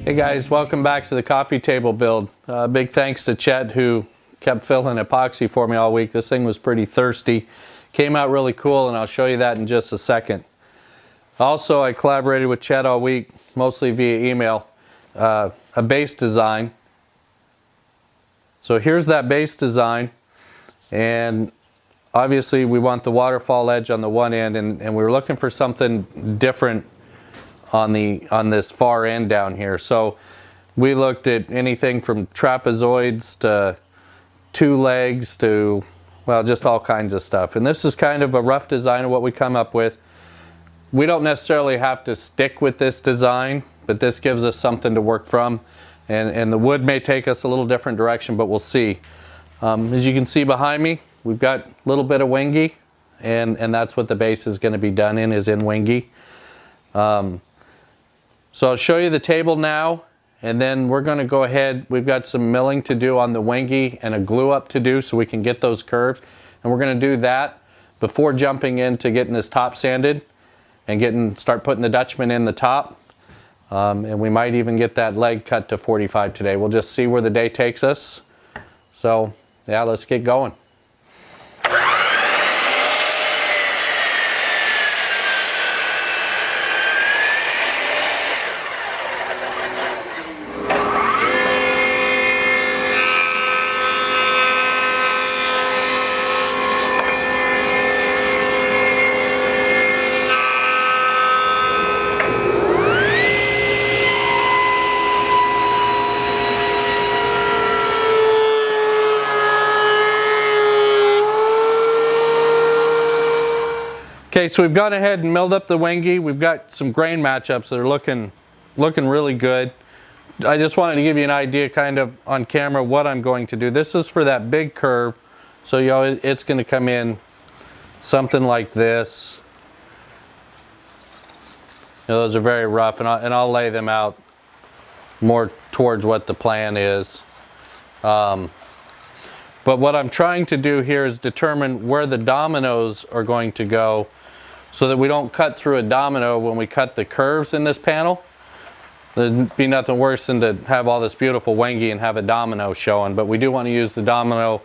Hey guys, welcome back to the coffee table build. Big thanks to Chet who kept filling epoxy for me all week. This thing was pretty thirsty. Came out really cool and I'll show you that in just a second. Also, I collaborated with Chet all week, mostly via email, a base design. So here's that base design, and obviously we want the waterfall edge on the one end, and we were looking for something different on this far end down here. So we looked at anything from trapezoids to two legs to, well, just all kinds of stuff. And this is kind of a rough design of what we come up with. We don't necessarily have to stick with this design, but this gives us something to work from. And the wood may take us a little different direction, but we'll see. As you can see behind me, we've got a little bit of Wenge, and that's what the base is going to be done in, is in Wenge. So I'll show you the table now, and then we're going to go ahead. We've got some milling to do on the Wenge and a glue up to do so we can get those curves. And we're going to do that before jumping into getting this top sanded and start putting the Dutchmen in the top. And we might even get that leg cut to 45 today. We'll just see where the day takes us. So yeah, let's get going. Okay, so we've gone ahead and milled up the Wenge. We've got some grain matchups that are looking really good. I just wanted to give you an idea kind of on camera what I'm going to do. This is for that big curve, so you know it's going to come in something like this. You know, those are very rough, and I'll lay them out more towards what the plan is. But what I'm trying to do here is determine where the dominoes are going to go, so that we don't cut through a domino when we cut the curves in this panel. There'd be nothing worse than to have all this beautiful Wenge and have a domino showing, but we do want to use the domino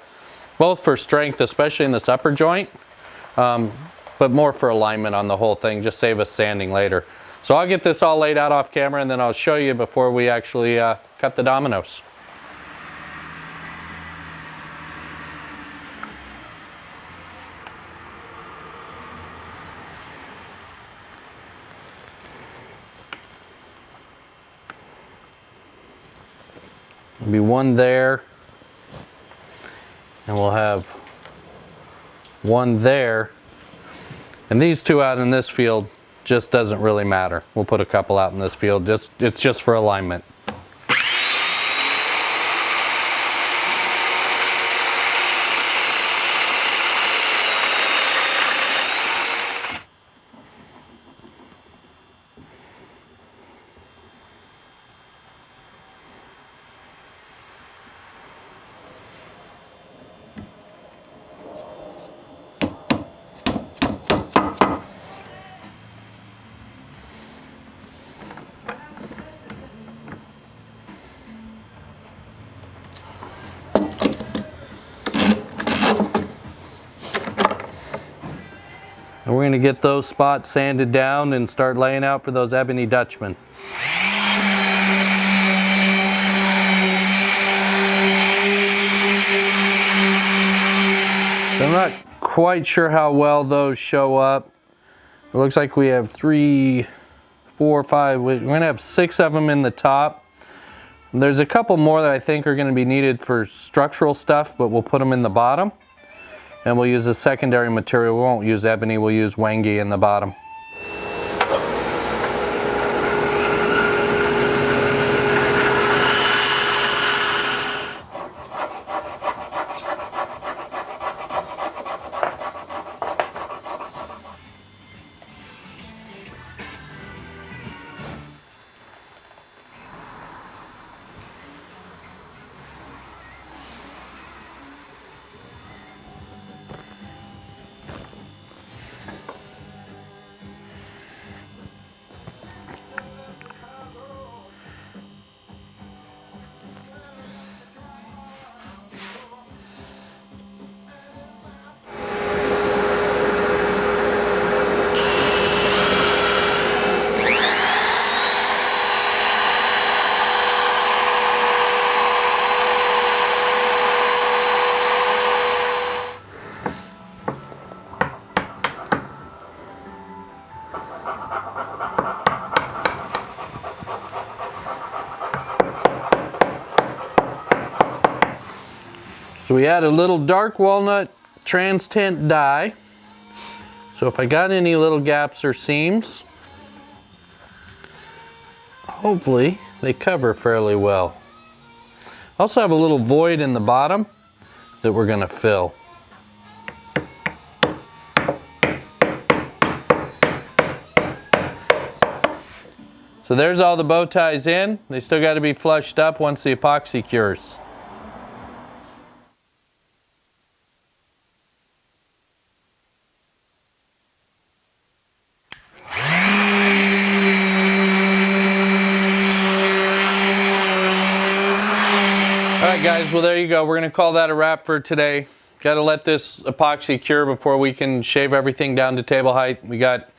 both for strength, especially in this upper joint, but more for alignment on the whole thing, just save us sanding later. So I'll get this all laid out off camera, and then I'll show you before we actually cut the dominoes. There'll be one there, and we'll have one there, and these two out in this field just doesn't really matter. We'll put a couple out in this field, it's just for alignment. And we're going to get those spots sanded down and start laying out for those Ebony Dutchmen. So I'm not quite sure how well those show up. It looks like we have 3, 4, 5. We're going to have 6 of them in the top. There's a couple more that I think are going to be needed for structural stuff, but we'll put them in the bottom. And we'll use a secondary material. We won't use ebony, we'll use Wenge in the bottom. So we add a little dark walnut trans tint dye. So if I got any little gaps or seams, hopefully they cover fairly well. Also have a little void in the bottom that we're going to fill. So there's all the bow ties in. They still got to be flushed up once the epoxy cures. Alright guys, well there you go. We're going to call that a wrap for today. Got to let this epoxy cure before we can shave everything down to table height. We got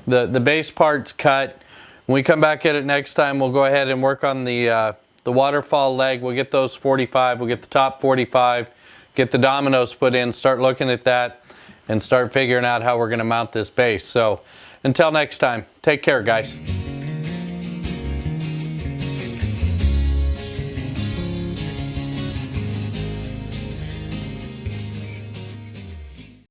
the base parts cut. When we come back at it next time, we'll go ahead and work on the waterfall leg. We'll get those 45. We'll get the top 45, get the dominoes put in, start looking at that, and start figuring out how we're going to mount this base. So until next time, take care guys.